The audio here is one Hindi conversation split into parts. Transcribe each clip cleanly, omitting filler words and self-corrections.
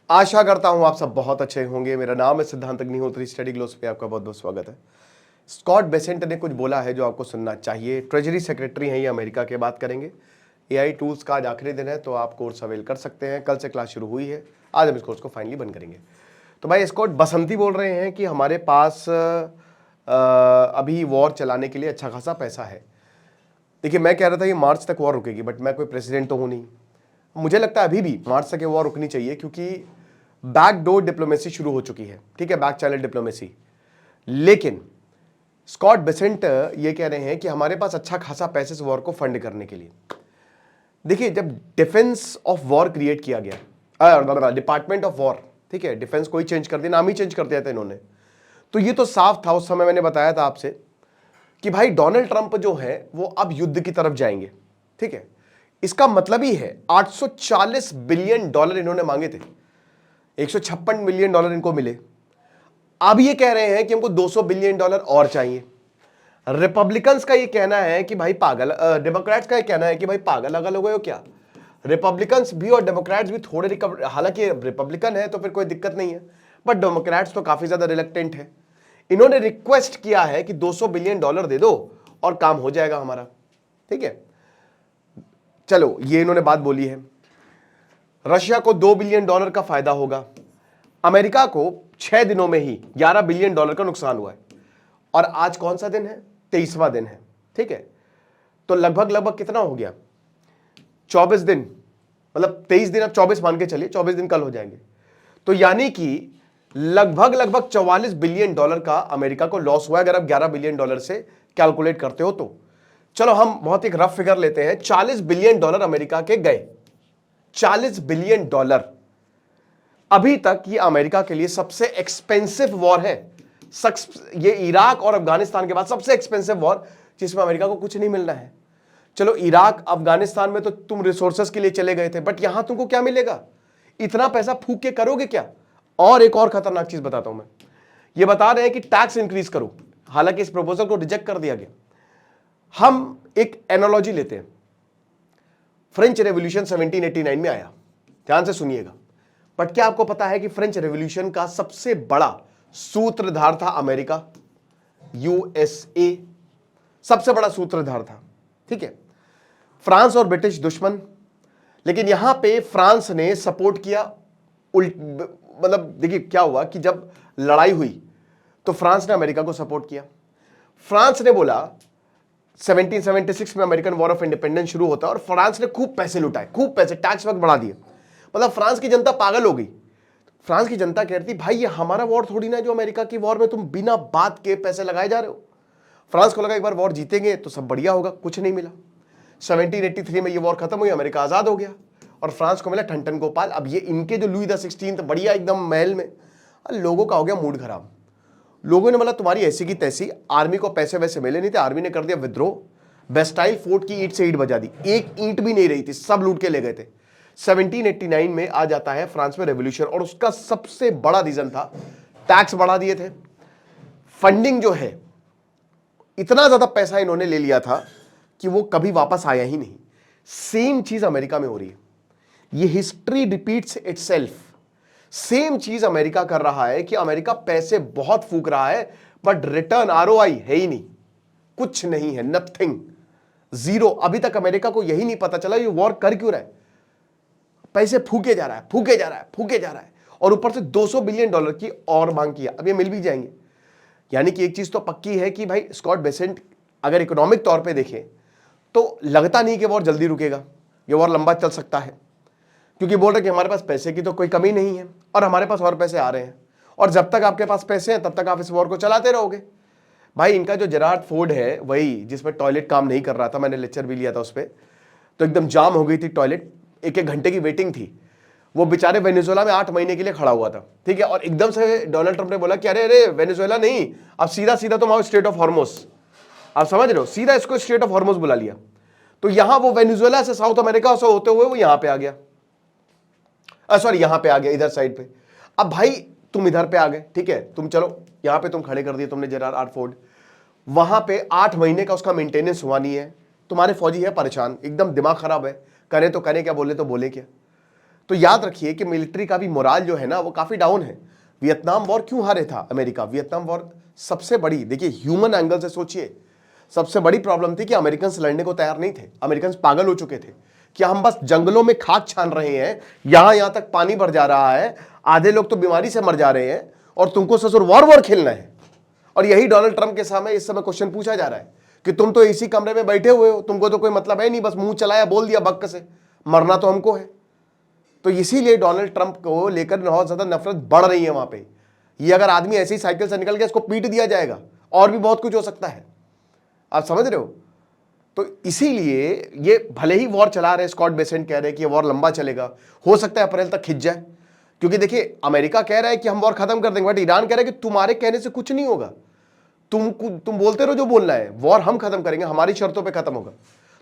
आशा करता हूं आप सब बहुत अच्छे होंगे। मेरा नाम है सिद्धांत अग्निहोत्री, स्टडी ग्लोस पे आपका बहुत बहुत स्वागत है। स्कॉट बेसेंट ने कुछ बोला है जो आपको सुनना चाहिए। ट्रेजरी सेक्रेटरी हैं ये अमेरिका के, बात करेंगे। एआई टूल्स का आज आखिरी दिन है तो आप कोर्स अवेल कर सकते हैं। कल से क्लास शुरू हुई है, आज हम इस कोर्स को फाइनली बंद करेंगे। तो भाई स्कॉट बसंती बोल रहे हैं कि हमारे पास अभी वॉर चलाने के लिए अच्छा खासा पैसा है। देखिए, मैं कह रहा था कि मार्च तक वॉर रुकेगी, बट मैं कोई प्रेसिडेंट तो हूं नहीं। मुझे लगता है अभी भी मार्च तक वॉर रुकनी चाहिए, क्योंकि बैकडोर डिप्लोमेसी शुरू हो चुकी है। ठीक है, बैक चैनल डिप्लोमेसी। लेकिन स्कॉट बेसेंट ये कह रहे हैं कि हमारे पास अच्छा खासा पैसे इस वॉर को फंड करने के लिए। देखिए, जब डिफेंस ऑफ वॉर क्रिएट किया गया, डिपार्टमेंट ऑफ वॉर, ठीक है, डिफेंस कोई चेंज कर दिया, नाम ही चेंज कर दिया था इन्होंने। तो ये तो साफ था, उस समय मैंने बताया था आपसे कि भाई डोनाल्ड ट्रंप जो है वो अब युद्ध की तरफ जाएंगे। ठीक है, इसका मतलब ही है 840 बिलियन डॉलर इन्होंने मांगे थे, 156 मिलियन डॉलर इनको मिले। अब ये कह रहे हैं कि हमको 200 बिलियन डॉलर और चाहिए। रिपब्लिकन्स का ये कहना है कि भाई पागल, डेमोक्रेट्स का ये कहना है कि भाई पागल अगल हो गए हो क्या। रिपब्लिकन्स भी और डेमोक्रेट्स भी थोड़े हालांकि रिपब्लिकन है तो फिर कोई दिक्कत नहीं है, बट डेमोक्रेट्स तो काफी ज्यादा रिलक्टेंट है। इन्होंने रिक्वेस्ट किया है कि 200 बिलियन डॉलर दे दो और काम हो जाएगा हमारा। ठीक है, चलो ये इन्होंने बात बोली है। रशिया को 2 बिलियन डॉलर का फायदा होगा। अमेरिका को 6 दिनों में ही 11 बिलियन डॉलर का नुकसान हुआ है। और आज कौन सा दिन है? 23वां दिन है। ठीक है, तो लगभग कितना हो गया? 24 दिन, मतलब 23 दिन, अब 24 मान के चलिए, 24 दिन कल हो जाएंगे। तो यानी कि लगभग 44 बिलियन डॉलर का अमेरिका को लॉस हुआ है, अगर आप 11 बिलियन डॉलर से कैलकुलेट करते हो तो। चलो हम बहुत एक रफ फिगर लेते हैं, 40 बिलियन डॉलर अमेरिका के गए। 40 बिलियन डॉलर अभी तक ये अमेरिका के लिए सबसे एक्सपेंसिव वॉर है। ये इराक और अफगानिस्तान के बाद सबसे एक्सपेंसिव वॉर, जिसमें अमेरिका को कुछ नहीं मिलना है। चलो इराक अफगानिस्तान में तो तुम रिसोर्सेस के लिए चले गए थे, बट यहां तुमको क्या मिलेगा? इतना पैसा फूक के करोगे क्या? और एक और खतरनाक चीज बताता हूं मैं। ये बता रहे हैं कि टैक्स इंक्रीज करो, हालांकि इस प्रपोजल को रिजेक्ट कर दिया गया। हम एक एनालॉजी लेते हैं। फ्रेंच रेवोल्यूशन 1789 में आया, ध्यान से सुनिएगा। बट क्या आपको पता है कि फ्रेंच रेवोल्यूशन का सबसे बड़ा सूत्रधार था अमेरिका, यूएसए, सबसे बड़ा सूत्रधार था। ठीक है, फ्रांस और ब्रिटिश दुश्मन, लेकिन यहां पे फ्रांस ने सपोर्ट किया। मतलब देखिए क्या हुआ कि जब लड़ाई हुई तो फ्रांस ने अमेरिका को सपोर्ट किया। फ्रांस ने बोला, 1776 में अमेरिकन वॉर ऑफ इंडिपेंडेंस शुरू होता है और फ्रांस ने खूब पैसे लुटाए, खूब पैसे, टैक्स वक्त बढ़ा दिए। मतलब फ्रांस की जनता पागल हो गई। फ्रांस की जनता कहती भाई ये हमारा वॉर थोड़ी ना जो अमेरिका की वॉर में तुम बिना बात के पैसे लगाए जा रहे हो। फ्रांस को लगा एक बार वॉर जीतेंगे तो सब बढ़िया होगा, कुछ नहीं मिला। 1783 में ये वॉर खत्म हुई, अमेरिका आजाद हो गया और फ्रांस को मिला ठन गोपाल। अब ये इनके जो लुई द 16 बढ़िया एकदम महल में, लोगों का हो गया मूड खराब। लोगों ने बोला तुम्हारी ऐसी की तैसी, आर्मी को पैसे वैसे मिले नहीं थे, आर्मी ने कर दिया विद्रोह, बेस्टाइल फोर्ट की ईंट से ईंट बजा दी, एक ईंट भी नहीं रही थी, सब लूट के ले गए थे। 1789 में आ जाता है फ्रांस में रेवोल्यूशन, और उसका सबसे बड़ा रीजन था टैक्स बढ़ा दिए थे। फंडिंग जो है, इतना ज्यादा पैसा इन्होंने ले लिया था कि वो कभी वापस आया ही नहीं। सेम चीज अमेरिका में हो रही है। ये हिस्ट्री रिपीट्स इटसेल्फ। सेम चीज अमेरिका कर रहा है कि अमेरिका पैसे बहुत फूक रहा है, बट रिटर्न आरओआई है ही नहीं, कुछ नहीं है, नथिंग, जीरो। अभी तक अमेरिका को यही नहीं पता चला ये वॉर कर क्यों रहा है। पैसे फूके जा रहा है, फूके जा रहा है, फूके जा रहा है, और ऊपर से 200 बिलियन डॉलर की और मांग किया। अब ये मिल भी जाएंगे। यानी कि एक चीज तो पक्की है कि भाई स्कॉट बेसेंट अगर इकोनॉमिक तौर पे देखें तो लगता नहीं कि वॉर जल्दी रुकेगा, ये वॉर लंबा चल सकता है, क्योंकि बोल रहे कि हमारे पास पैसे की तो कोई कमी नहीं है और हमारे पास और पैसे आ रहे हैं, और जब तक आपके पास पैसे हैं तब तक आप इस वॉर को चलाते रहोगे। भाई इनका जो जेरार्ड फोर्ड है, वही जिसमें टॉयलेट काम नहीं कर रहा था, मैंने लेक्चर भी लिया था उस पर, तो एकदम जाम हो गई थी टॉयलेट, एक घंटे की वेटिंग थी। वो बेचारे वेनेजुएला में 8 महीने के लिए खड़ा हुआ था। ठीक है, और एकदम से डोनाल्ड ट्रंप ने बोला कि अरे अरे वेनेजुएला नहीं, अब सीधा सीधा तुम आओ स्टेट ऑफ हॉर्मोस। आप समझ रहे हो, सीधा इसको स्टेट ऑफ हॉर्मोस बुला लिया। तो यहां वो वेनेजुएला से साउथ अमेरिका से होते हुए वो यहां पे आ गया, सॉरी यहां पे आ गया, इधर साइड पे। अब भाई तुम इधर पे आ गए, ठीक है, तुम चलो यहां पे तुम खड़े कर दिए तुमने जेरार्ड आर फोर्ड। वहां पे 8 महीने का उसका मेंटेनेंस हुआ नहीं है। तुम्हारे फौजी है परेशान, एकदम दिमाग खराब है, करे तो करे क्या, बोले तो बोले क्या। तो याद रखिए कि मिलिट्री का भी मोराल जो है ना वो काफी डाउन है। वियतनाम वॉर क्यों हारे था अमेरिका? वियतनाम वॉर सबसे बड़ी, देखिए ह्यूमन एंगल से सोचिए, सबसे बड़ी प्रॉब्लम थी कि अमेरिकन लड़ने को तैयार नहीं थे। अमेरिकन पागल हो चुके थे कि हम बस जंगलों में खाक छान रहे हैं, यहां तक पानी भर जा रहा है, आधे लोग तो बीमारी से मर जा रहे हैं, और तुमको ससुर वॉर खेलना है। और यही डोनाल्ड ट्रंप के सामने इस समय क्वेश्चन पूछा जा रहा है कि तुम तो इसी कमरे में बैठे हुए हो, तुमको तो कोई मतलब है नहीं, बस मुंह चलाया बोल दिया बक से, मरना तो हमको है। तो इसीलिए डोनाल्ड ट्रंप को लेकर बहुत ज्यादा नफरत बढ़ रही है वहां पे। ये अगर आदमी ऐसे ही साइकिल से निकल गया, इसको पीट दिया जाएगा, और भी बहुत कुछ हो सकता है। आप समझ रहे हो? तो इसीलिए ये भले ही वॉर चला रहे, स्कॉट बेसेंट कह रहे हैं कि ये वॉर लंबा चलेगा, हो सकता है अप्रैल तक खिंच जाए, क्योंकि देखिए अमेरिका कह रहा है कि हम वॉर खत्म कर देंगे, बट ईरान कह रहा है कि तुम्हारे कहने से कुछ नहीं होगा, तुम बोलते रहो जो बोलना है, वॉर हम खत्म करेंगे, हमारी शर्तों पे खत्म होगा।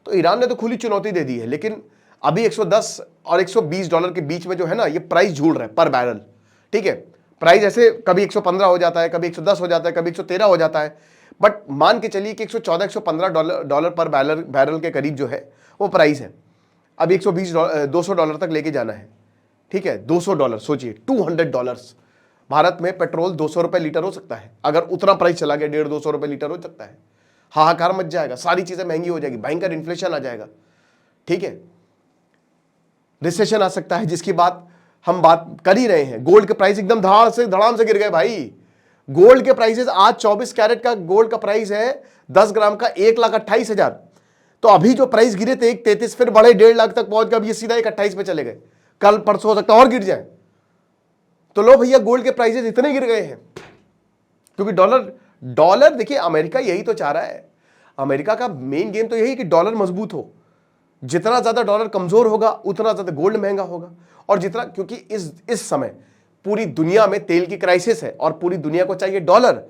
तो ईरान ने तो खुली चुनौती दे दी है, लेकिन अभी 110 और 120 डॉलर के बीच में जो है ना ये प्राइस झूल रहा है पर बैरल। ठीक है, प्राइस ऐसे कभी 115 हो जाता है, कभी 110 हो जाता है, कभी 113 हो जाता है, बट मान के चलिए कि 114 115 डॉलर पर बैरल के करीब जो है वो प्राइस है। अब 120 200 डॉलर तक लेके जाना है। ठीक है, 200 डॉलर, सोचिए $200। भारत में पेट्रोल 200 रुपए लीटर हो सकता है, अगर उतना प्राइस चला गया 150-200 रुपए लीटर हो सकता है। हाहाकार मच जाएगा, सारी चीजें महंगी हो जाएगी, भयंकर इन्फ्लेशन आ जाएगा। ठीक है, रिसेशन आ सकता है, जिसकी बात हम बात कर ही रहे हैं। गोल्ड के प्राइस एकदम धड़ाम से गिर गए भाई। गोल्ड के प्राइसेस आज 24 कैरेट का गोल्ड का प्राइस है 10 ग्राम का 1,28,000। तो अभी जो प्राइस गिरे थे 1,33, फिर बढ़े 1.5 लाख तक पहुंच गए, अब ये सीधा 1,28 पे चले गए। कल परसों हो सकता है और गिर जाए। तो लो भैया, गोल्ड के प्राइसेस इतने गिर गए हैं क्योंकि डॉलर देखिए, अमेरिका यही तो चाह रहा है। अमेरिका का मेन गेम तो यही कि डॉलर मजबूत हो। जितना ज्यादा डॉलर कमजोर होगा उतना ज्यादा गोल्ड महंगा होगा। और जितना, क्योंकि इस समय पूरी दुनिया में तेल की क्राइसिस है और पूरी दुनिया को चाहिए डॉलर,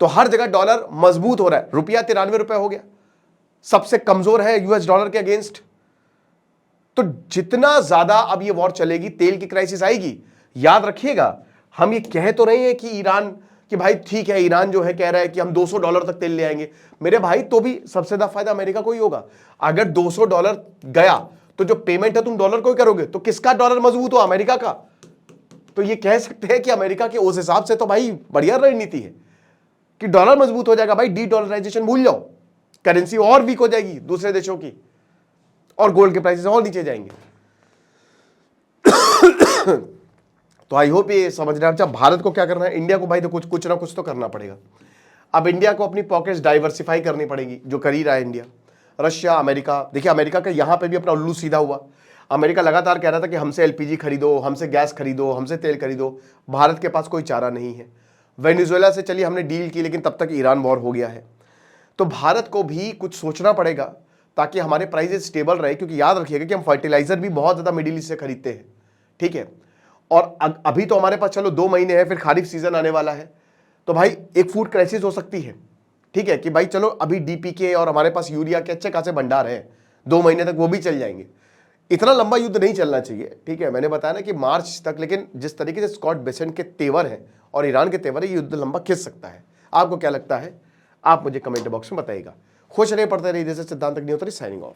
तो हर जगह डॉलर मजबूत हो रहा है। रुपया 93 रुपए हो गया, सबसे कमजोर है यूएस डॉलर के अगेंस्ट। तो जितना ज्यादा अब ये वॉर चलेगी, तेल की क्राइसिस आएगी। याद रखिएगा, हम ये कह तो रहे हैं कि ईरान, कि भाई ठीक है, ईरान जो है कह रहा है कि हम 200 डॉलर तक तेल ले आएंगे। मेरे भाई, तो भी सबसे ज्यादा फायदा अमेरिका को ही होगा। अगर 200 डॉलर गया तो जो पेमेंट है तुम डॉलर को ही करोगे, तो किसका डॉलर मजबूत हो? अमेरिका का। तो ये कह सकते हैं कि अमेरिका के उस हिसाब से तो भाई बढ़िया रणनीति है कि डॉलर मजबूत हो जाएगा। भाई डी डॉलराइजेशन भूल जाओ, करेंसी और वीक हो जाएगी दूसरे देशों की, और गोल्ड के प्राइसेस और नीचे जाएंगे। तो आई होप ये समझ रहे हैं। अच्छा, भारत को क्या करना है? इंडिया को भाई तो कुछ ना कुछ तो करना पड़ेगा। अब इंडिया को अपनी पॉकेट्स डाइवर्सिफाई करनी पड़ेगी, जो कर ही रहा है इंडिया। रशिया, अमेरिका, देखिए अमेरिका का यहां पे भी अपना उल्लू सीधा हुआ। अमेरिका लगातार कह रहा था कि हमसे एलपीजी खरीदो, हमसे गैस खरीदो, हमसे तेल खरीदो। भारत के पास कोई चारा नहीं है। वेनेजुएला से चलिए हमने डील की, लेकिन तब तक ईरान वॉर हो गया है। तो भारत को भी कुछ सोचना पड़ेगा ताकि हमारे प्राइसेस स्टेबल रहे, क्योंकि याद रखिएगा कि हम फर्टिलाइजर भी बहुत ज्यादा मिडिल ईस्ट से खरीदते हैं। ठीक है, और अभी तो हमारे पास चलो 2 महीने हैं, फिर खारिफ सीजन आने वाला है, तो भाई एक फूड क्राइसिस हो सकती है। ठीक है, कि भाई चलो अभी डीपीके और हमारे पास यूरिया के अच्छे खासे भंडार हैं, 2 महीने तक वो भी चल जाएंगे। इतना लंबा युद्ध नहीं चलना चाहिए। ठीक है, मैंने बताया ना कि मार्च तक, लेकिन जिस तरीके से स्कॉट बेसेंट के तेवर हैं और ईरान के तेवर है, ये युद्ध लंबा खिंच सकता है। आपको क्या लगता है? आप मुझे कमेंट बॉक्स में बताइएगा। खुश रहे, पढ़ते रहिए। जैसे सिद्धांत अग्निहोत्री, साइनिंग ऑफ।